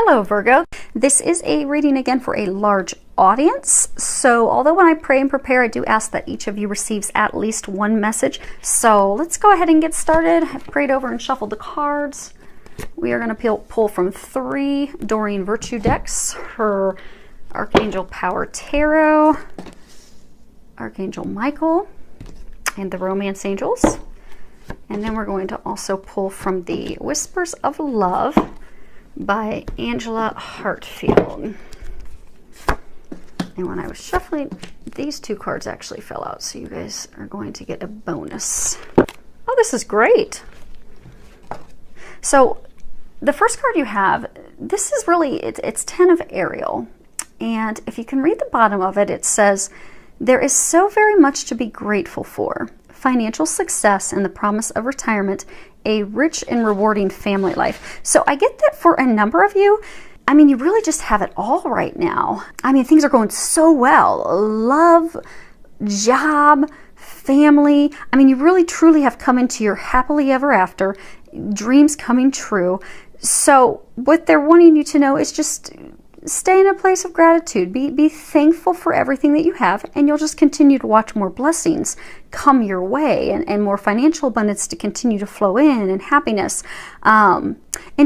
Hello Virgo, this is a reading again for a large audience. So although when I pray and prepare, I do ask that each of you receives at least one message. So let's go ahead and get started. I've prayed over and shuffled the cards. We are going to pull from 3 Doreen Virtue decks, her Archangel Power Tarot, Archangel Michael, and the Romance Angels. And then we're going to also pull from the Whispers of Love by Angela Hartfield. And when I was shuffling, these 2 cards actually fell out, so you guys are going to get a bonus. Oh, this is great. So the first card you have, this is really, it's 10 of Ariel. And if you can read the bottom of it, it says, there is so very much to be grateful for. Financial success and the promise of retirement, a rich and rewarding family life. So I get that for a number of you. I mean, you really just have it all right now. I mean, things are going so well. Love, job, family. I mean, you really truly have come into your happily ever after, dreams coming true. So what they're wanting you to know is just stay in a place of gratitude. Be thankful for everything that you have, and you'll just continue to watch more blessings come your way and more financial abundance to continue to flow in, and happiness. And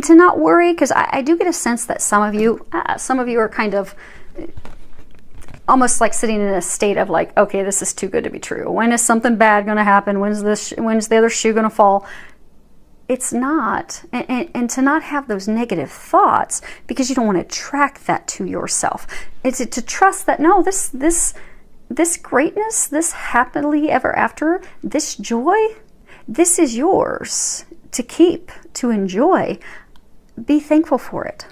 to not worry, because I do get a sense that some of you are kind of almost like sitting in a state of like, okay, this is too good to be true. When is something bad going to happen? When's the other shoe going to fall? It's not, and to not have those negative thoughts, because you don't want to attract that to yourself. It's to trust that, no, this greatness, this happily ever after, this joy, this is yours to keep, to enjoy. Be thankful for it.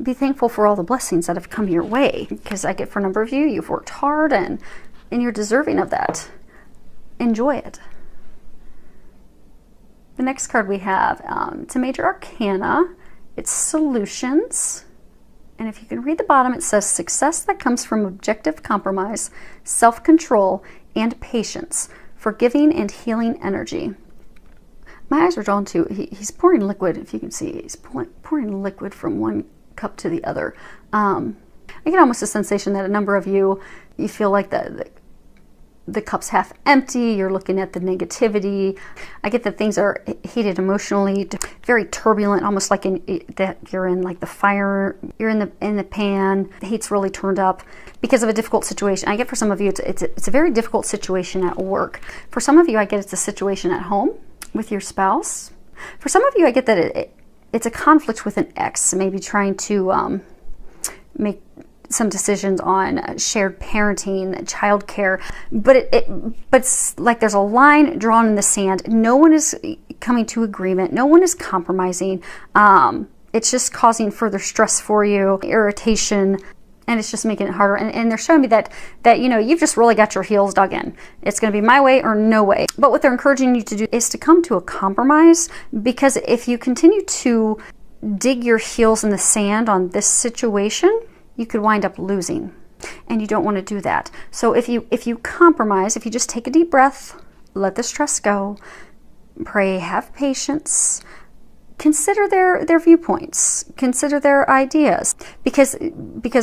Be thankful for all the blessings that have come your way, because I get for a number of you, you've worked hard and you're deserving of that. Enjoy it. The next card we have, it's a major arcana. It's solutions. And if you can read the bottom, it says success that comes from objective compromise, self-control, and patience, forgiving and healing energy. My eyes are drawn to, he's pouring liquid, if you can see, he's pouring liquid from one cup to the other. I get almost a sensation that a number of you feel like the cup's half empty, you're looking at the negativity. I get that things are heated emotionally, very turbulent, almost like that you're in like the fire, you're in the pan, the heat's really turned up because of a difficult situation. I get for some of you, it's a very difficult situation at work. For some of you, I get it's a situation at home with your spouse. For some of you, I get that it's a conflict with an ex, maybe trying to make some decisions on shared parenting, childcare, but it's like there's a line drawn in the sand. No one is coming to agreement. No one is compromising. It's just causing further stress for you, irritation, and it's just making it harder. And they're showing me that you know, you've just really got your heels dug in. It's going to be my way or no way. But what they're encouraging you to do is to come to a compromise, because if you continue to dig your heels in the sand on this situation, you could wind up losing, and you don't want to do that. So if you compromise, if you just take a deep breath, let the stress go, pray, have patience, consider their viewpoints, consider their ideas, because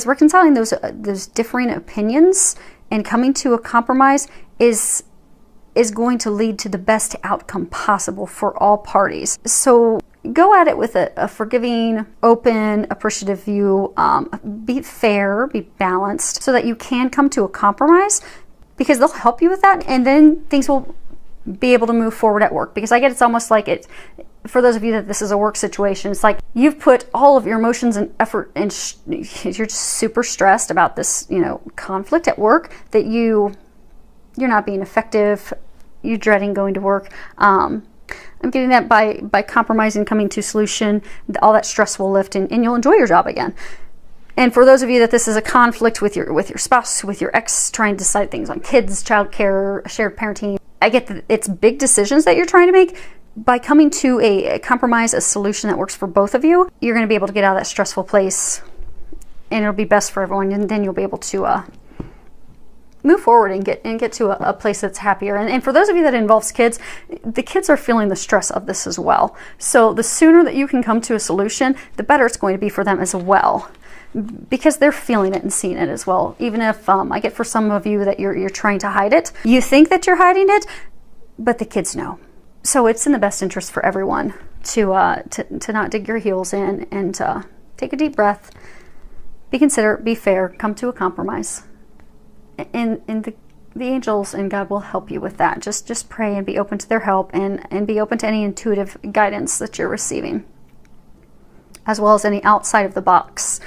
reconciling those differing opinions and coming to a compromise is going to lead to the best outcome possible for all parties. So go at it with a forgiving, open, appreciative view. Be fair, be balanced, so that you can come to a compromise, because they'll help you with that, and then things will be able to move forward at work. Because I get it's almost like it, for those of you that this is a work situation, it's like you've put all of your emotions and effort, and you're just super stressed about this, you know, conflict at work, that you're not being effective, you're dreading going to work. I'm getting that by compromising, coming to solution, all that stress will lift, and you'll enjoy your job again. And for those of you that this is a conflict with your spouse, with your ex, trying to decide things on kids, childcare, shared parenting, I get that it's big decisions that you're trying to make. By coming to a compromise, a solution that works for both of you, you're going to be able to get out of that stressful place, and it'll be best for everyone, and then you'll be able to move forward and get to a place that's happier. And for those of you that involves kids, the kids are feeling the stress of this as well. So the sooner that you can come to a solution, the better it's going to be for them as well, because they're feeling it and seeing it as well. Even if I get for some of you that you're trying to hide it, you think that you're hiding it, but the kids know. So it's in the best interest for everyone to not dig your heels in, and take a deep breath, be considerate, be fair, come to a compromise. And the angels and God will help you with that. Just pray and be open to their help, and be open to any intuitive guidance that you're receiving, as well as any outside of the box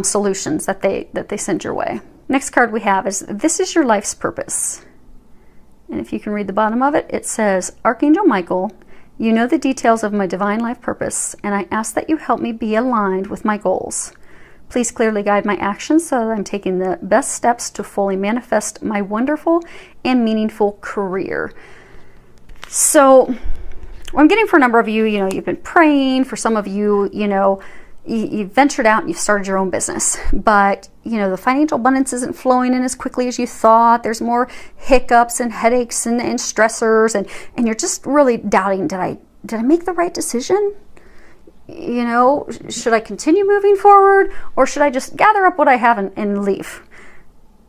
solutions that they send your way. Next card we have is, this is your life's purpose. And if you can read the bottom of it, it says, Archangel Michael, you know the details of my divine life purpose, and I ask that you help me be aligned with my goals. Please clearly guide my actions so that I'm taking the best steps to fully manifest my wonderful and meaningful career. So what I'm getting for a number of you, you've been praying. For some of you, you've ventured out and you've started your own business, but the financial abundance isn't flowing in as quickly as you thought. There's more hiccups and headaches and stressors, and you're just really doubting, did I make the right decision? Should I continue moving forward, or should I just gather up what I have and leave?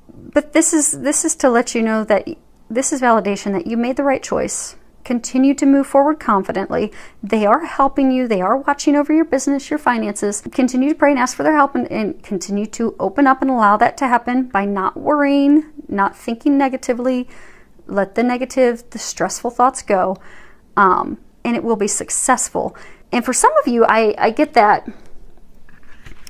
But this is to let you know that this is validation that you made the right choice. Continue to move forward confidently. They are helping you. They are watching over your business, your finances. Continue to pray and ask for their help, and continue to open up and allow that to happen by not worrying, not thinking negatively. Let the stressful thoughts go, and it will be successful. And for some of you, I get that,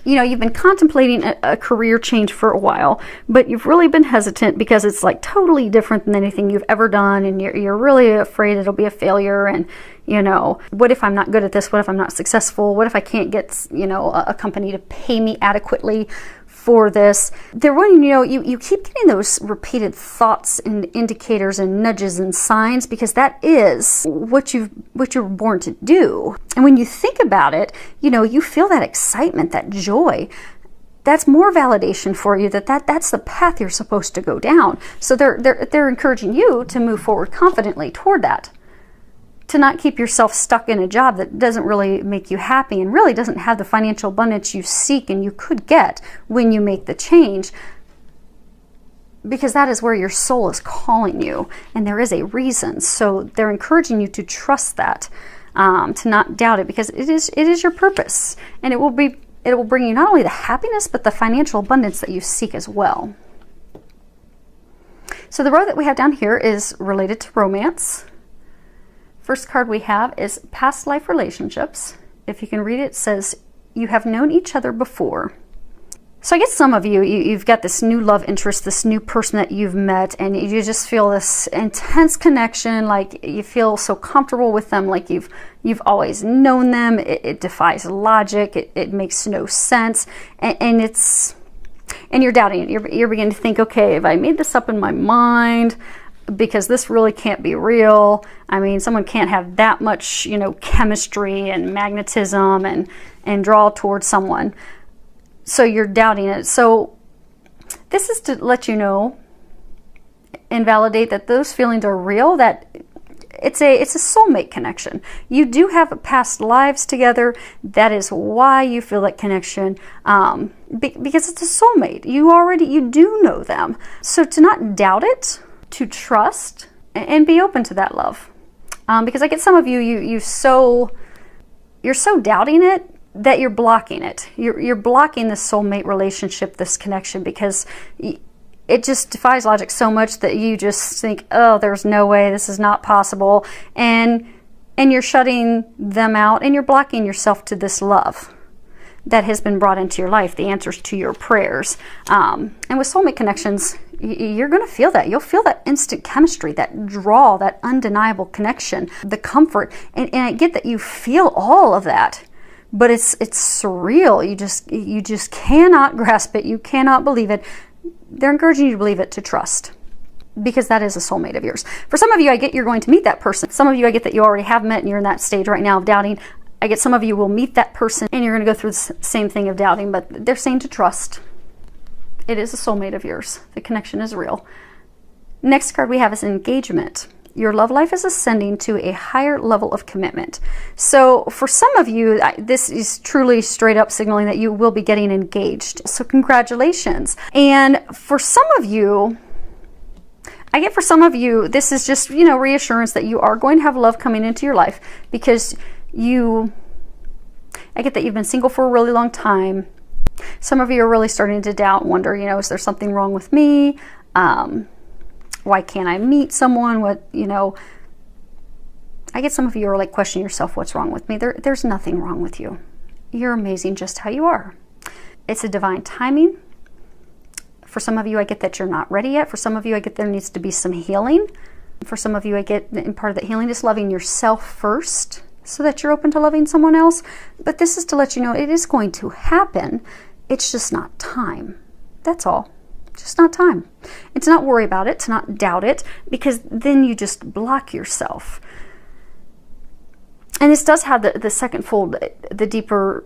you've been contemplating a career change for a while, but you've really been hesitant because it's like totally different than anything you've ever done, and you're really afraid it'll be a failure. And what if I'm not good at this? What if I'm not successful? What if I can't get a company to pay me adequately for this? They're wanting to know, you keep getting those repeated thoughts and indicators and nudges and signs, because that is what you're born to do. And when you think about it, you feel that excitement, that joy. That's more validation for you that's the path you're supposed to go down. So they're encouraging you to move forward confidently toward that, to not keep yourself stuck in a job that doesn't really make you happy and really doesn't have the financial abundance you seek and you could get when you make the change, because that is where your soul is calling you, and there is a reason. So they're encouraging you to trust that, to not doubt it, because it is your purpose, and it will bring you not only the happiness but the financial abundance that you seek as well. So the row that we have down here is related to romance. First card we have is past life relationships. If you can read it, it says, you have known each other before. So I guess some of you've got this new love interest, this new person that you've met, and you just feel this intense connection, like you feel so comfortable with them, like you've always known them. It defies logic. It makes no sense, and you're doubting it. You're beginning to think, okay, have I made this up in my mind? Because this really can't be real. I mean, someone can't have that much, chemistry and magnetism and draw towards someone. So you're doubting it. So this is to let you know and validate that those feelings are real, that it's a soulmate connection. You do have past lives together. That is why you feel that connection, because it's a soulmate. You do know them. So to not doubt it, to trust and be open to that love, because I get some of you're so doubting it that you're blocking it. You're blocking this soulmate relationship, this connection, because it just defies logic so much that you just think, oh, there's no way, this is not possible, and you're shutting them out, and you're blocking yourself to this love that has been brought into your life, the answers to your prayers. And with soulmate connections, you're going to feel that. You'll feel that instant chemistry, that draw, that undeniable connection, the comfort. And I get that you feel all of that, but it's surreal. You just cannot grasp it. You cannot believe it. They're encouraging you to believe it, to trust, because that is a soulmate of yours. For some of you, I get you're going to meet that person. Some of you, I get that you already have met and you're in that stage right now of doubting. I get some of you will meet that person and you're going to go through the same thing of doubting, but they're saying to trust. It is a soulmate of yours. The connection is real. Next card we have is engagement. Your love life is ascending to a higher level of commitment. So for some of you, this is truly straight up signaling that you will be getting engaged. So congratulations. And for some of you, this is just, reassurance that you are going to have love coming into your life, because I get that you've been single for a really long time. Some of you are really starting to doubt and wonder, is there something wrong with me? Why can't I meet someone? I get some of you are like questioning yourself, what's wrong with me? There's nothing wrong with you. You're amazing just how you are. It's a divine timing. For some of you, I get that you're not ready yet. For some of you, I get there needs to be some healing. For some of you, I get, and part of that healing is loving yourself first so that you're open to loving someone else. But this is to let you know it is going to happen. It's just not time. That's all. Just not time. And to not worry about it, to not doubt it, because then you just block yourself. And this does have the second fold, the deeper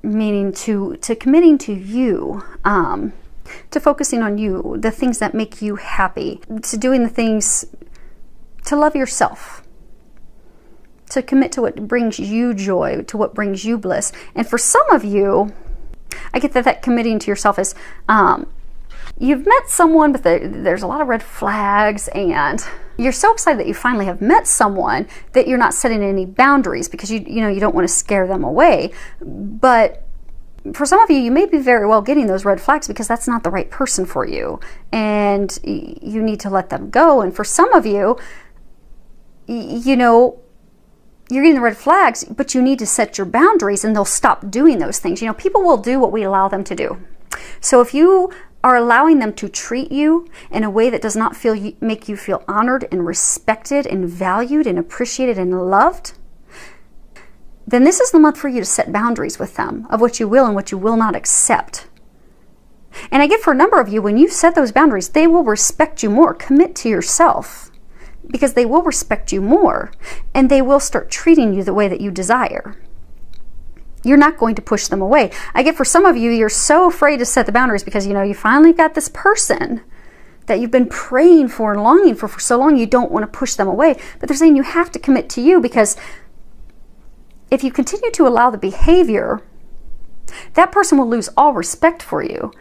meaning to committing to you, to focusing on you, the things that make you happy, to doing the things, to love yourself, to commit to what brings you joy, to what brings you bliss. And for some of you, I get that committing to yourself is, you've met someone, but there's a lot of red flags, and you're so excited that you finally have met someone that you're not setting any boundaries because you don't want to scare them away. But for some of you, you may be very well getting those red flags because that's not the right person for you, and you need to let them go. And for some of you, you're getting the red flags, but you need to set your boundaries, and they'll stop doing those things. People will do what we allow them to do. So if you are allowing them to treat you in a way that does not make you feel honored and respected and valued and appreciated and loved, then this is the month for you to set boundaries with them of what you will and what you will not accept. And I get for a number of you, when you set those boundaries, they will respect you more. Commit to yourself, because they will respect you more, and they will start treating you the way that you desire. You're not going to push them away. I get for some of you, you're so afraid to set the boundaries because you finally got this person that you've been praying for and longing for so long, you don't want to push them away. But they're saying you have to commit to you, because if you continue to allow the behavior, that person will lose all respect for you.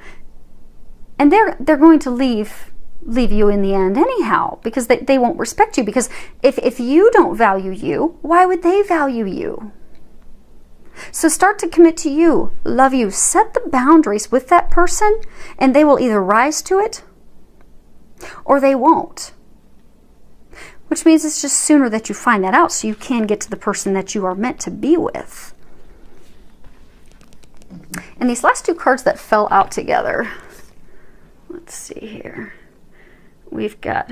And they're going to leave you in the end anyhow, because they won't respect you. Because if you don't value you, why would they value you? So start to commit to you, love you, set the boundaries with that person, and they will either rise to it or they won't. Which means it's just sooner that you find that out so you can get to the person that you are meant to be with. And these last two cards that fell out together, let's see here. We've got,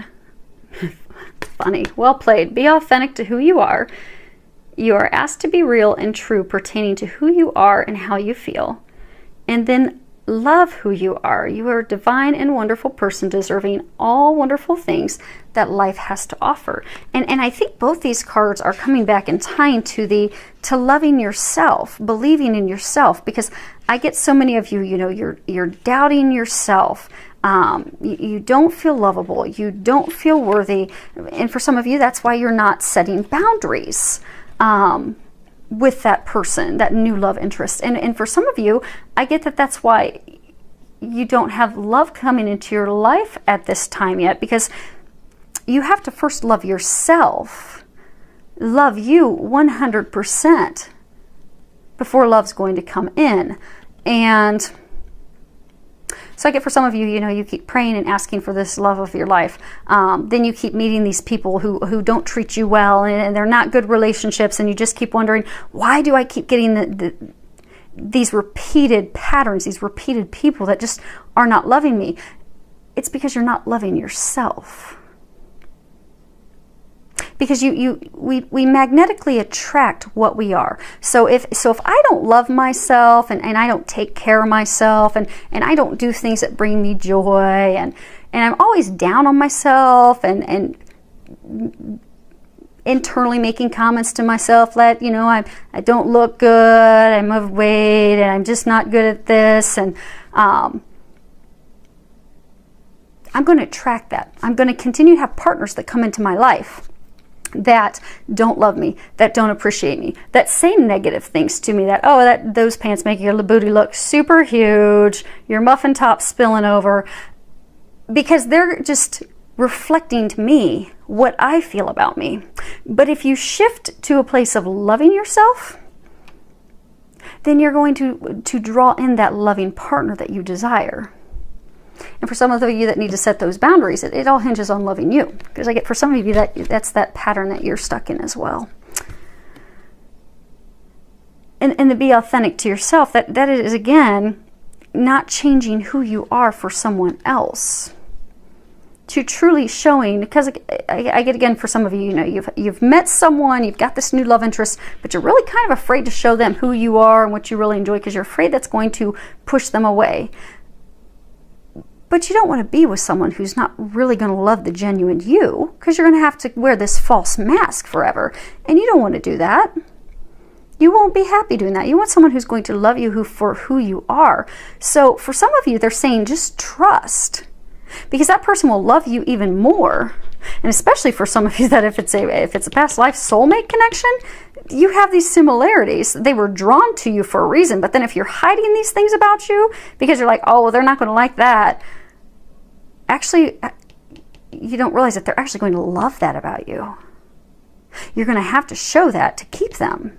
funny, well played, be authentic to who you are. You are asked to be real and true pertaining to who you are and how you feel. And then love who you are. You are a divine and wonderful person deserving all wonderful things that life has to offer. And I think both these cards are coming back and tying to loving yourself, believing in yourself, because I get so many of you, you're doubting yourself. You don't feel lovable. You don't feel worthy. And for some of you, that's why you're not setting boundaries with that person, that new love interest. And for some of you, I get that that's why you don't have love coming into your life at this time yet, because you have to first love yourself, love you 100% before love's going to come in. And so I get for some of you, you keep praying and asking for this love of your life. Then you keep meeting these people who don't treat you well, and they're not good relationships, and you just keep wondering, why do I keep getting these repeated patterns, these repeated people that just are not loving me? It's because you're not loving yourself. Because we magnetically attract what we are. So if I don't love myself, and I don't take care of myself, and I don't do things that bring me joy, and I'm always down on myself, and internally making comments to myself that I don't look good, I'm overweight, and I'm just not good at this, and I'm going to attract that. I'm going to continue to have partners that come into my life that don't love me, that don't appreciate me, that say negative things to me, that, oh, those pants make your booty look super huge, your muffin top spilling over, because they're just reflecting to me what I feel about me. But if you shift to a place of loving yourself, then you're going to draw in that loving partner that you desire. And for some of you that need to set those boundaries, it all hinges on loving you. Because I get for some of you that's that pattern that you're stuck in as well. And to be authentic to yourself, that is, again, not changing who you are for someone else. To truly showing, because I get, again, for some of you, you know, you've met someone, you've got this new love interest, but you're really kind of afraid to show them who you are and what you really enjoy, because you're afraid that's going to push them away. But you don't want to be with someone who's not really going to love the genuine you, because you're going to have to wear this false mask forever. And you don't want to do that. You won't be happy doing that. You want someone who's going to love you for who you are. So for some of you, they're saying just trust, because that person will love you even more. And especially for some of you that if it's a past life soulmate connection, you have these similarities. They were drawn to you for a reason. But then if you're hiding these things about you because you're like, oh, well, they're not going to like that, actually, you don't realize that they're actually going to love that about you. You're going to have to show that to keep them.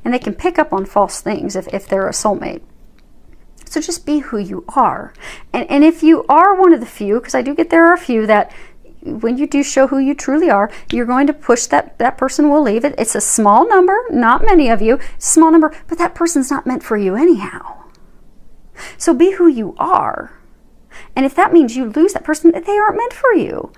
And they can pick up on false things if they're a soulmate. So just be who you are. And if you are one of the few, because I do get there are a few that when you do show who you truly are, you're going to push that person will leave. It's a small number, not many of you, small number, but that person's not meant for you anyhow. So be who you are. And if that means you lose that person, they aren't meant for you.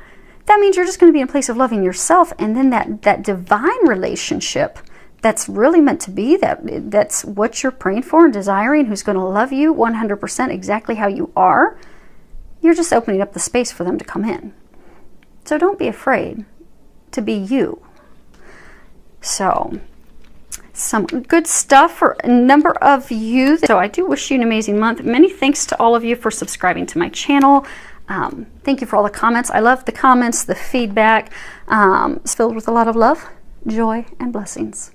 That means you're just going to be in a place of loving yourself, and then that divine relationship that's really meant to be, that's what you're praying for and desiring, who's going to love you 100% exactly how you are, you're just opening up the space for them to come in. So don't be afraid to be you. So some good stuff for a number of you. So I do wish you an amazing month. Many thanks to all of you for subscribing to my channel. Thank you for all the comments. I love the comments, the feedback. It's filled with a lot of love, joy, and blessings.